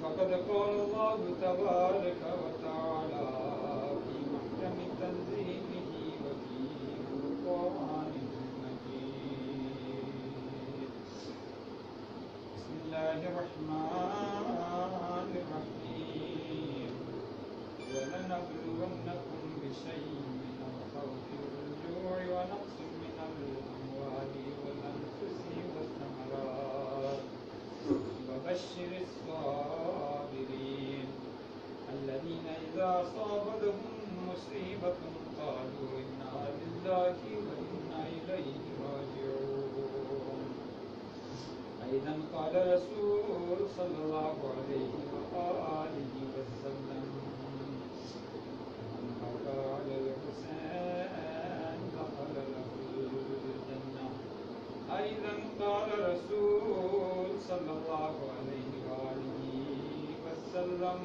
فقد قال الله تبارك وتعالى في محكم تنزيله وفي القرآن المجيد. بسم الله الرحمن الرحيم. ولنبلونكم بشيء من الخوف والجوع ونقص من الأموال والأنفس والثمرات وبشر الصابرين الذين إذا أصابتهم مصيبة قالوا إنا لله وإنا إليه راجعون. أيضا قال رسول صلى الله عليه وآله وسلم من بكى على الحسين دخل له الجنة. أيضا قال رسول صلى الله عليه وآله وسلم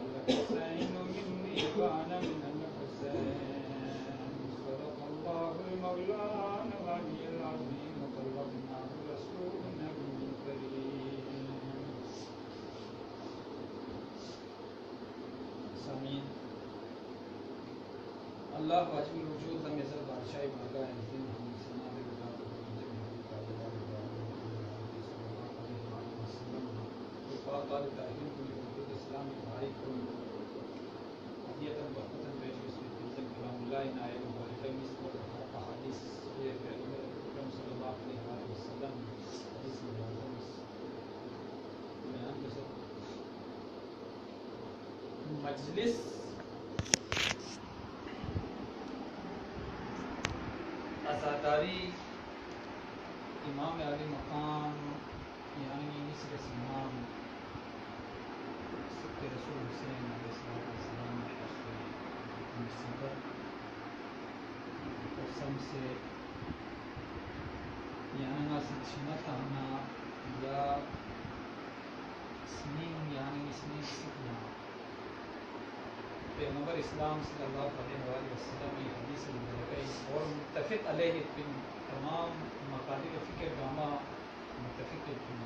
الحسين مني وأنا من الحسين. صدق الله المولان العلي العظيم وبلغناه رسول النبي الكريم. سامعین، اللہ واجب الوجود لم یزل بادشاہ بارگاہ عظیم ہم ثنا و رضا قال تأهيل كل حدود الإسلام عليك هدية وقتا بين اسم التلزم كلام الله نائب وخير مثل أحاديث الأكرم صلى الله عليه وسلم حديث المعظم مجلس عزاداری امام علی مقام یعنی مصر امام رسول حسین علیہ السلام مصیبت قسم سے یعنی ناسد شنتانا یا سنین یعنی سنین سکنا پیغمبر اسلام صلی اللہ علیہ وآلہ وسلم کی حدیث مبارکہ اور متفق علیہ پن تمام مقادیر فکر گاما متفق پن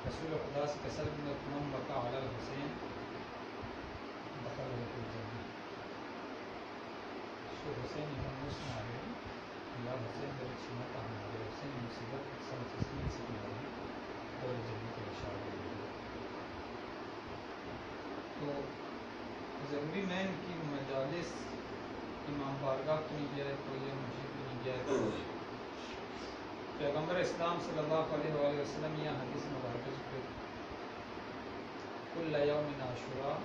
رسول خدا سے کسل من بقا علی الحسین دخل الجنہ شو حسین ہم مسلم آگئے یا حسین در چمتا ہمارے حسین مصیبت سب تسلیم سے آگئے اور جنہ کے اشارہ تو ضروری نہیں کہ مجالس امام بارگاہ کی نہیں جائے تو یہ مسجد کی نہیں جائے تو پیغمبر اسلام صلی اللہ علیہ وآلہ وسلم یہ حدیث مبارکہ پہ کل یوم عاشوراء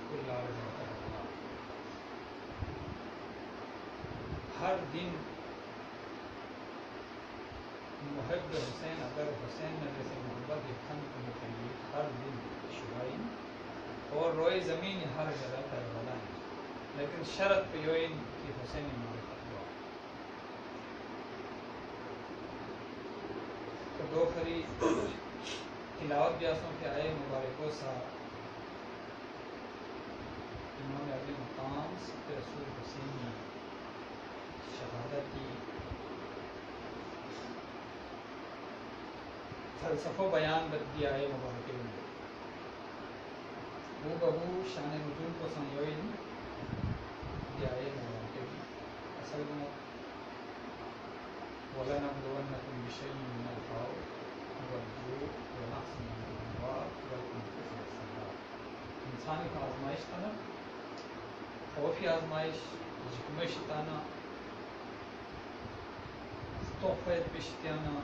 کل عاشوراء ہر دن محب حسین اگر حسین نے جیسے محبت یکن کو متعلق ہر دن شرائی اور روئے زمین ہر جگہ کربلا ہے لیکن شرط پہ یہ کہ حسین معرفت ہوا تو دو خری تلاوت بیاسوں کے آئے مبارکوں سا امام علی مقام سب رسول حسین نے شہادت کی فلسفہ بیان بدی آئے مبارکے میں وہ بہو شان نزول کو سنیوئن دی آئے مبارکے میں اصل میں وَلَنَبْلُوَنَّكُمْ بِشَيْءٍ مِّنَ الْخَوْفِ وَالْجُوعِ وَنَقْصٍ مِّنَ الْأَمْوَالِ وَالْأَنفُسِ وَالثَّمَرَاتِ انسانی کا آزمائش تھا خوفی آزمائش جکمش تانا توفیت پشتیانا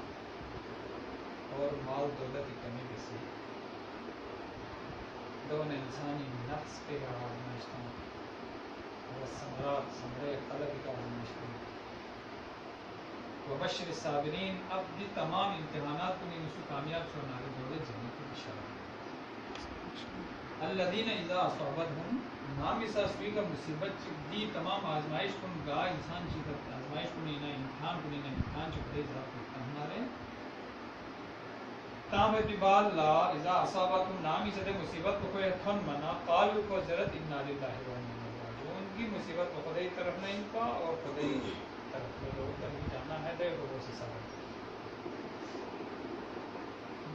اور مال دولت کی کمی بسی دون انسانی نفس پہ آزمائش تھا اور ثمرے قلب کا آزمائش تھا وبشر الصابرین اب دی تمام امتحانات کو نہیں اسے کامیاب چھوڑنا دولت جنت کی بشارت الذین اذا اصابتهم نامی سا سوئی کا مصیبت دی تمام آزمائش کن گا انسان چیزت آزمائش کو نہیں امتحان کو نہیں امتحان چکتے ذرا کرتا ہمارے تامت بال لا اذا اصابتهم نامی سا دے مصیبت کو کوئی تھن منا قالو کو ضرط انا للہ و انا الیہ راجعون ان کی مصیبت کو خدای طرف نہیں ان کا اور خدای طرف میں لوگ تک جانا ہے دے لوگوں سے سبب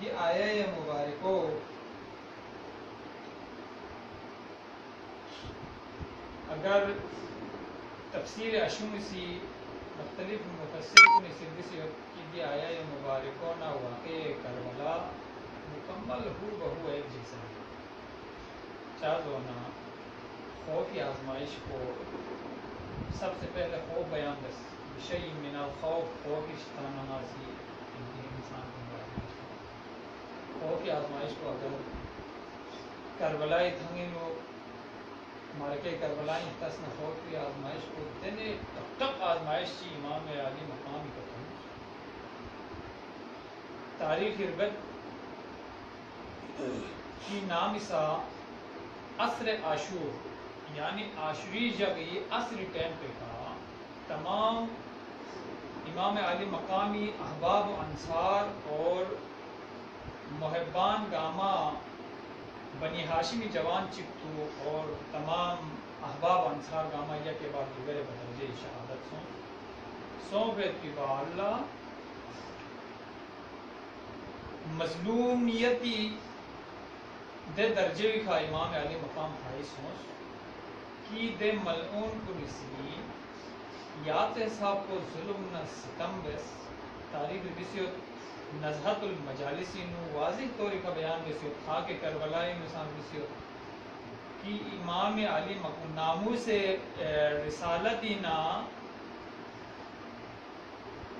یہ آیہ مبارکو اگر تفسیر اشمسی مختلف مفسر کو نسبت کی دی آیا یہ مبارکوں نہ واقع کربلا مکمل ہو بہو ایک جیسا ہے چاہونا خوف کی آزمائش کو سب سے پہلے خوف بیان دس شیء من الخوف خوف اشتانا نازی انسان کو آزمائش خوف کی آزمائش کو اگر کربلائی تھنگی لوگ مارکے کربلائی تسن خوف کی آزمائش کو دینے تک آزمائش چی امام علی مقام کتن تاریخ اربت کی نام سا عصر عاشور یعنی عاشوری جگہ عصر ٹائم پہ کا تمام امام علی مقامی احباب و انصار اور محبان گاما بنی ہاشمی جوان چکتو اور تمام احباب انصار گاما یا کے بعد دیگر بدرجے شہادت سو بیت کی با اللہ مظلومیتی دے درجے کا امام علی مقام بھائی سوچ کی دے ملعون کو نسلی یاد صاحب کو ظلم نہ ستم بس تاریخ بسیت نزہت المجالسی نو واضح طور کا بیان بسیت خاک کربلائی مثال بسیت کی امام علی مقام نامو سے رسالتی نا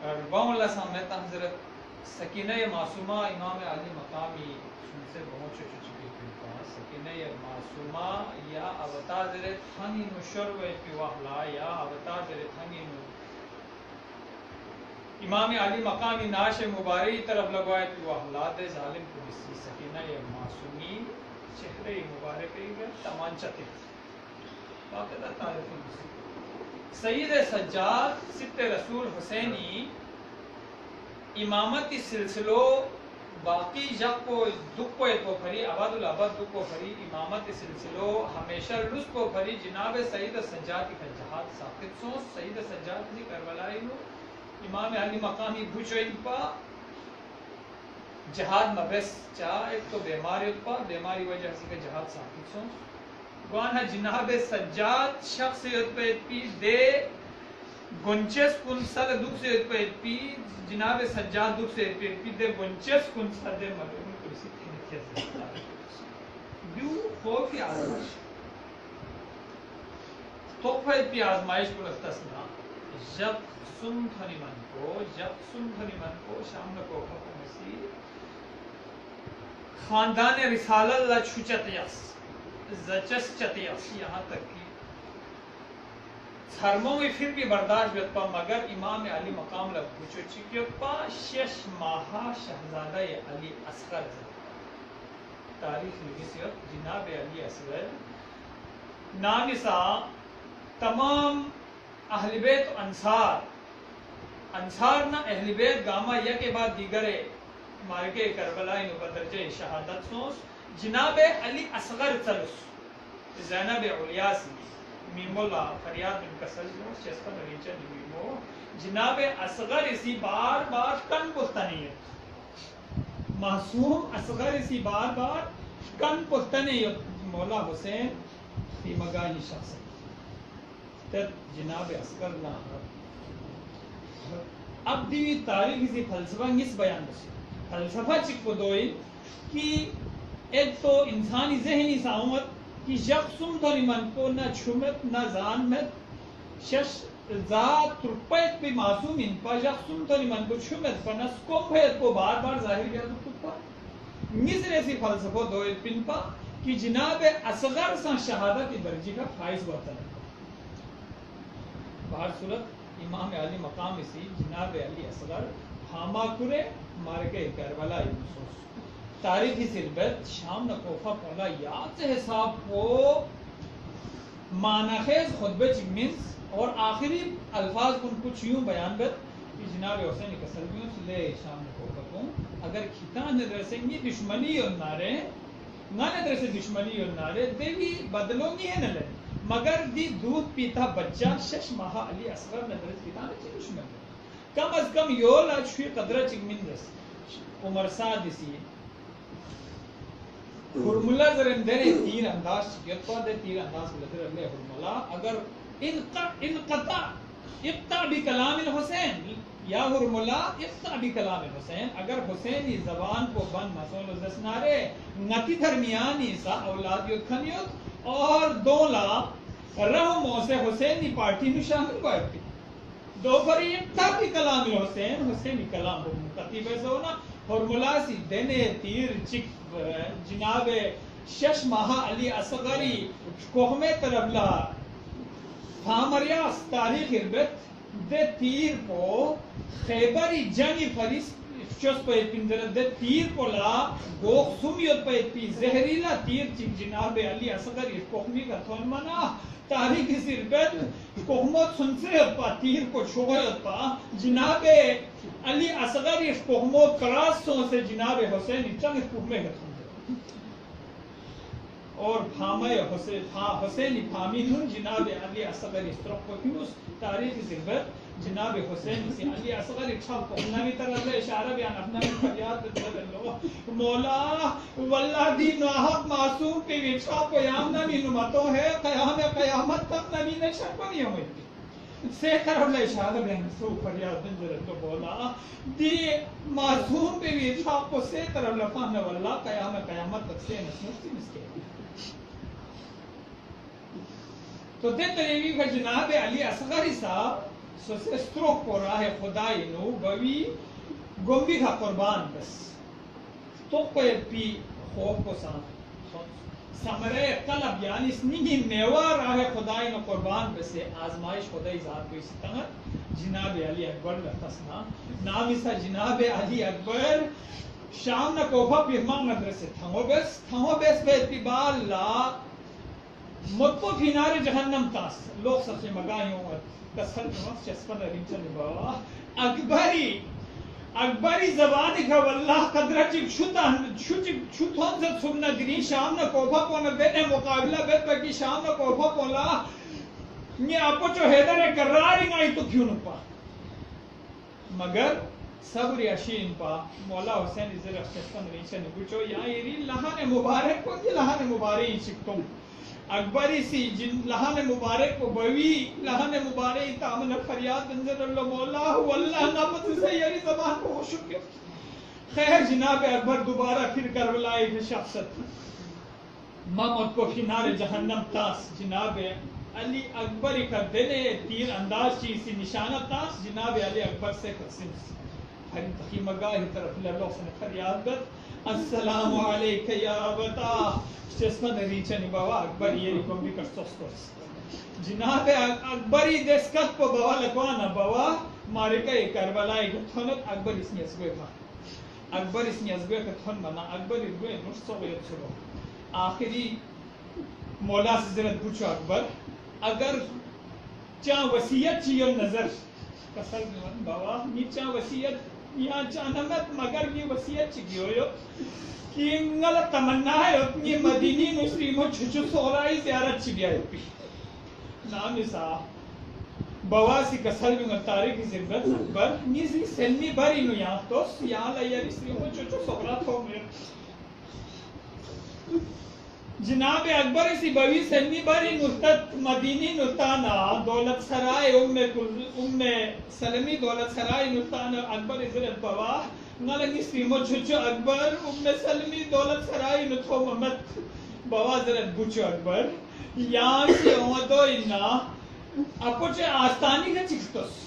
رباؤں اللہ سامتا حضرت سکینہ معصومہ امام علی مقامی سن سے بہت چکی پاس سکینہ معصومہ یا اوتا در تھنگی نو شروع پیوہلا یا اوتا در تھنگی نو امام علی مقامی ناش مبارکی طرف لگوائے پیوہلا دے ظالم کو بسی سکینہ معصومی چہرے مبارکی گا تمانچہ تک باقیدہ تعریف بسی سید سجاد ست رسول حسینی امامتی سلسلو باقی جب کو دکھ کو پھری عباد العبد دکھ کو پھری امامت سلسلو ہمیشہ رس کو پھری جناب سید سجاد کا جہاد ساقط سو سید سجاد نے کربلائی نو امام علی مقامی بھوچو ان پا جہاد مبس چاہ ایک تو بیماری پا بیماری وجہ سے کا جہاد ساقط سو گوانا جناب سجاد شخصیت پہ پی دے گنچس کن سل دکھ سے پہ پی جناب سجاد دکھ سے پی دے گنچس کن سل دے مرون کرسی تھی دیو خوف کی آزمائش توفہ پی آزمائش کو لفتسنا جب سن تھنی من کو شام کو حکمسی خاندان رسالہ اللہ چھوچتیاس زچس چتیاس یہاں تک کی دھرموں میں پھر بھی برداشت بیت پا مگر امام علی مقام لگ پوچھو چکیت پا 6 ماہا شہزادہ علی اصغر تاریخ نویسیت جناب علی اصغر نامسا تمام اہل بیت انصار نہ اہل بیت گاما یا کے بعد دیگرے مارکے کربلائی نو بدرجہ شہادت سوس جناب علی اصغر چلس زینب علیاسی میمولا فریاد بن کسل جو چسپن ریچن میمو جناب اصغر اسی بار بار کن پختنیت معصوم اصغر اسی بار بار کن پختنیت مولا حسین فی مگاہی شخص تر جناب اصغر نا اب دیوی تاریخ اسی فلسفہ نس بیان بسی فلسفہ چک کو دوئی کہ ایک تو انسانی ذہنی ساومت کہ یکسم دھنی من کو نہ چھمت نہ زانمت شش ذات ترپیت پی معصوم ان پا یکسم دھنی من کو چھمت پا نسکم بھیت کو بار بار ظاہر گیا دکھت پا مصر ایسی فلسفہ دویت پن پا کہ جناب اصغر سا شہادت درجی کا فائز ہوتا ہے بہر صورت امام علی مقام اسی جناب علی اصغر حاما کرے مارکے کربلا یوسف تاریخی سلبت شام نکوفہ پولا یاد سے حساب کو معنیخیز خطبہ چگمنس اور آخری الفاظ کن کچھ یوں بیان بت کہ جناب حسین کسلویوں سے لے شام نکوفہ کو اگر کھتان ندرسیں گی دشمنی اور نارے نہ ندرسے دشمنی اور نارے دیوی بدلوں گی ہے نلے مگر دی دودھ پیتا بچہ 6 ماہا علی اصغر ندرس کھتان چی دشمن کم از کم یول اچھوی قدرہ چگمندس عمر سعد اسی حرملہ ذرم دینے تیر انداز چکیت پا دے تیر انداز بلدر اللہ حرملہ اگر اقطع بھی کلام الحسین یا حرملہ اقطع بھی کلام الحسین اگر حسینی زبان کو بند مسول و زسنارے نتی درمیانی سا اولادیت کھنیت اور دولا رحموں سے حسینی پارٹی میں شامل بائیتی دو فری اقطع بھی کلام الحسین حسینی کلام ہو مقتیب ایسا ہونا حرملہ سی دینے تیر چک جناب 6 ماہا علی اصغری کوہمے طربلا فامریاس تاریخ اربت دے تیر کو خیبری جنگی فریس چوس پہ پندر دے تیر کو لا گوخ سمیت پہ پی زہریلا تیر چک جناب علی اصغری کوہمی کا تھون منا تاریخ اربت کوہمت سنسے پا تیر کو چھوڑت پا جناب علی اصغر اس کوہمت کراسوں سے جناب حسین چنگ کوہمے گتھن اور بھامے حسینی بھامینون جناب علی اصغر اس طرف کو کیوں اس تاریخ ضربت جناب حسین سے علی اصغر اچھا کوہمنا بھی طرح لے اشارہ بیان اپنا بھی فریاد بطلب اللہ مولا واللہ دی ناحق معصوم پہ اچھا قیام نمی نمتوں ہے قیامت تک نمی نشک بنی ہوئی سے طرف لے اشارہ بیان سو فریاد بطلب اللہ مولا دی معصوم پہ اچھا کو سے طرف لفاہن واللہ قیامت تک سے نسنسی مسکے تو دے تریوی کا جناب علی اصغری صاحب سو سے استروک کو راہ خدای نو بوی گمبی کا قربان بس تو کوئی پی خوف کو سمرے قلب یعنی سنگی میوہ راہ خدای نو قربان بسے آزمائش خدای ذات کو اسی طرح جناب علی اکبر لفظنا نامی سا جناب علی اکبر شام نا کوفہ پیرمان مدرسے تھنگو بس پہ اتبال لا مطو فینار جہنم تاس لوگ سب سے مگائیوں کسل نمس چسپن رینچن بابا اکبری اکبری زبانی کا واللہ قدرہ چک شتون سے سننا گری شام نہ کوفا پونا بینے مقابلہ بیت پاکی شام نہ کوفا پونا یہ آپ چو حیدر کراری گائی تو کیوں نپا مگر صبر یشین پا مولا حسین ازر اختستان ریچہ نکوچو یا ایری لہان مبارک کو یہ لہان مبارک چکتم اکبری سی جن لہان مبارک کو بوی لہان مبارک تامن فریاد انزر اللہ مولا واللہ نامت سے یاری زبان کو ہو شکر خیر جناب اکبر دوبارہ پھر کربلائی کی شخصت محمد کو کنار جہنم تاس جناب علی اکبری کا دنے تیر انداز چیزی نشانہ تاس جناب علی اکبر سے قسم ہر تقیم گاہی طرف اللہ سے فریاد بت السلام علیکہ یا ابتا چسمہ نریچہ نباوا اکبر یہ رکم بھی کرسوس کرس جناب اکبری دسکت پو بوا لکوانا بوا مارکہ کربلائی گتھونت اکبر اس نے ازگوے بھا اکبر اس نے ازگوے کتھون بنا اکبر ازگوے نرسو غیت چلو آخری مولا سے زرد پوچھو اکبر اگر چاہ وسیعت چیئر نظر کسل دیوان بوا نی چاہ وسیعت یہاں چانمت مگر یہ وسیعت چکی ہوئے کہ غلط تمنا ہے اپنی مدینی مسلموں چھچو سورائی زیارت چکی آئے پی نامی صاحب بواسی کسل بھی تاریخی زبت اکبر نیزی سلمی بری نو یہاں تو یہاں لیا مسلموں چھچو سورات ہو میرے جناب اکبر اسی بوی سلمی بری نتت مدینی نتانا دولت سرائے ام سلمی دولت سرائے نتانا اکبر ازرت بوا نالنگی سیمو چھچو اکبر ام سلمی دولت سرائے نتو محمد بوا ازرت بوچو اکبر یہاں سے اومدو انہا اپوچے آستانی کا چکتوس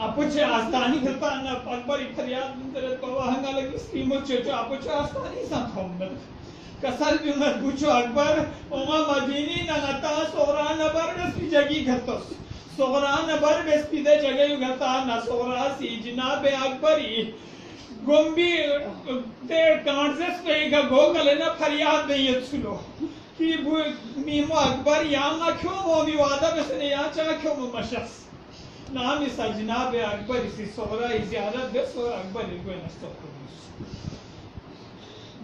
اپوچے آستانی کرتا انہا اکبر اکھریاد ازرت بوا نالنگی سیمو چھچو اپوچے آستانی ساتھ محمد کسل بھی مت پوچھو اکبر اوما مدینی نغتا سوران بر بسپی جگی گھتوس سوران بر بسپی دے جگہ گھتا نا سوراسی جناب اکبری گمبی دے کانسس پہ ایک گو کلینا فریاد دیت سلو کہ میمو اکبر یہاں کیوں مومی وعدہ بسنے یہاں چاہ کیوں مشخص نامی سا جناب اکبر اسی سورائی زیادت دے سورا اکبر اگوے نشتو کنیس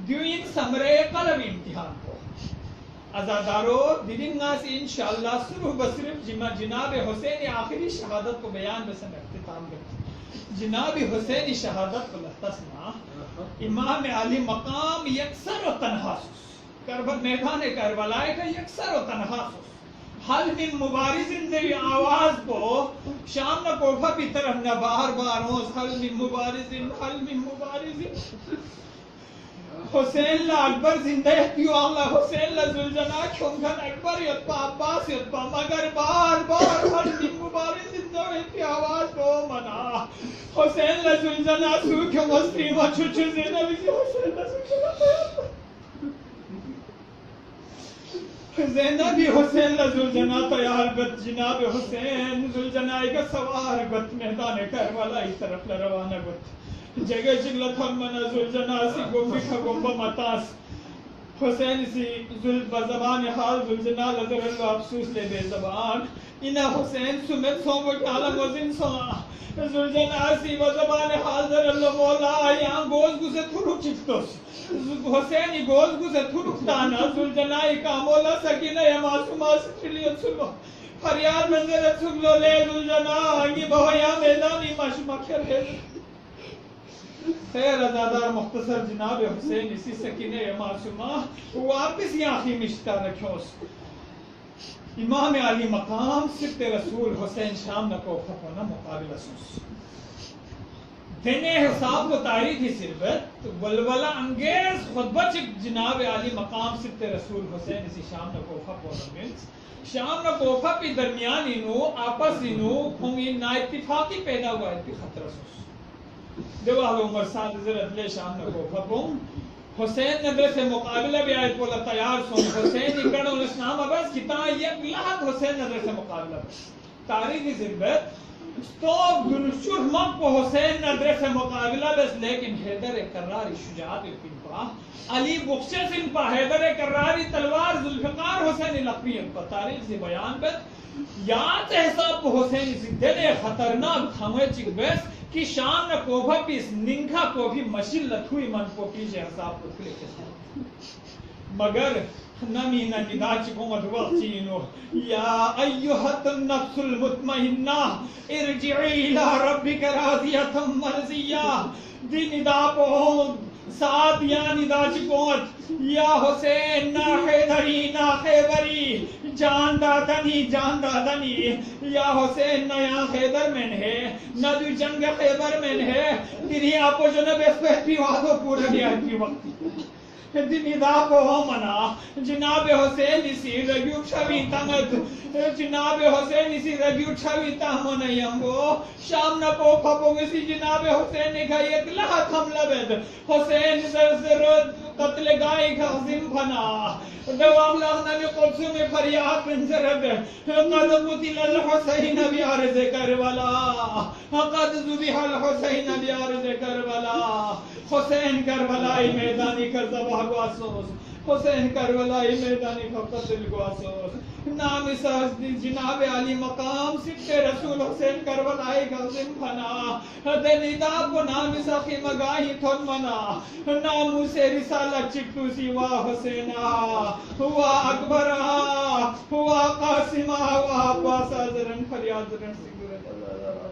دیوین سمرے قلب امتحان کو ازادارو دیدنگا سے انشاءاللہ صرف بصرف جناب حسین آخری شہادت کو بیان بسن اختتام کرتے جناب حسین شہادت کو لحتسنا امام علی مقام یکسر و تنحاسوس میدان کربلائے کا یکسر و تنحاسوس حل من مبارزن سے آواز کو شام نہ کوفہ بھی طرف نہ بار بار ہوز حل من مبارزن حسین لا اکبر زندہ کیوں اللہ حسین لا زلجنا کھنگھن اکبر یتپا عباس یتپا مگر بار بار ہر دن مبارک زندہ کی آواز کو منا حسین لا زلجنا سوکھ مسلمہ چھچو زینہ بھی حسین لا زلجنا زینہ بھی حسین لا زلجنا تیار بت جناب حسین زلجنا کا سوار بت میدان کربلا اس طرف لروانہ بت جگہ چگلت ہم منا زلجنا سی گمبی کا گمبا متاس حسین سی بزبان حال زلجنا لذر اللہ افسوس لے بے زبان انہا حسین سمت سومو کالا موزن سونا زلجنا سی بزبان حال در اللہ مولا یہاں گوز گزے تھرو چفتوس حسینی گوز گزے تھرو کتانا زلجنا کا مولا سکینہ یا معصومہ ستریلیت سلو فریاد منظر سگلو لے زلجنا آنگی بہیا میدانی مشمع کر ہے خیر ازادار مختصر جناب حسین اسی سکینہ معصومہ واپس یہ آخری مشتہ رکھوس امام علی مقام سبت رسول حسین شام نکو خفونا مقابل اسوس دینے حساب کو تاریخی صربت ولولہ انگیز خطبہ چک جناب علی مقام سبت رسول حسین اسی شام نکو خفونا شام نکو خفی درمیان انو آپس انو ہنگی نا اتفاقی پیدا ہوا ہے خطر اسوس دیوال عمر سال زرد لے شام نکو خفوں حسین نبی سے مقابلہ بھی آیت بولا تیار سن حسین اکڑوں اسلام عباس کتنا یک لحظ حسین نبی سے مقابلہ تاریخی ضربت تو گنشور مک کو حسین نبی سے مقابلہ بس لیکن حیدر کراری شجاعت پنپا علی بخشے سنپا حیدر کراری تلوار ذوالفقار حسین لقوی پا تاریخ سے بیان بس یاد حساب کو حسین اسی دل خطرناک تھامے چک بس کہ شام نہ کوبھا پیس ننکھا کو بھی مشلت ہوئی من کو پیجے حساب کو کھلے کے ساتھ مگر نمی نمی دا چکو مدوق چینو یا ایوہت النفس المطمئنہ ارجعی الى ربک راضیت مرضیہ دی ندا پہنچ ساتھ یا ندا چکوت یا حسین نا حیدری نا خیبری جان دادنی یا حسین نا یا خیبر میں ہے نہ دو جنگ خیبر میں ہے تیری آپو جنب اس پہ پیوادو پورا دیا کی وقت ندا کو منا جناب حسین اسی رگیو چھوی تنگت جناب حسین اسی رگیو چھوی تہمن ینگو شام نہ پو پھپو اسی جناب حسین نے کہا ایک لحظ ہم لبد حسین زرزرد قتل گائے کا عظیم بنا دوام لغنا میں قدسوں میں فریاد بنزرد قد قتل الحسین بیارض کربلا قد ذبح الحسین بیارض کربلا حسین کربلائی میدانی کر زباہ کو افسوس حسین کربلائی میدانی کا قتل کو افسوس نام ساز دی جناب علی مقام سکتے رسول حسین کربلائی کا عظیم بنا دنیدہ کو نام ساقی مگاہی تھن منا نامو سے رسالت چکتو سیوا حسینہ ہوا اکبرہ ہوا قاسمہ ہوا عباس آزرن فریاد رن سکورت اللہ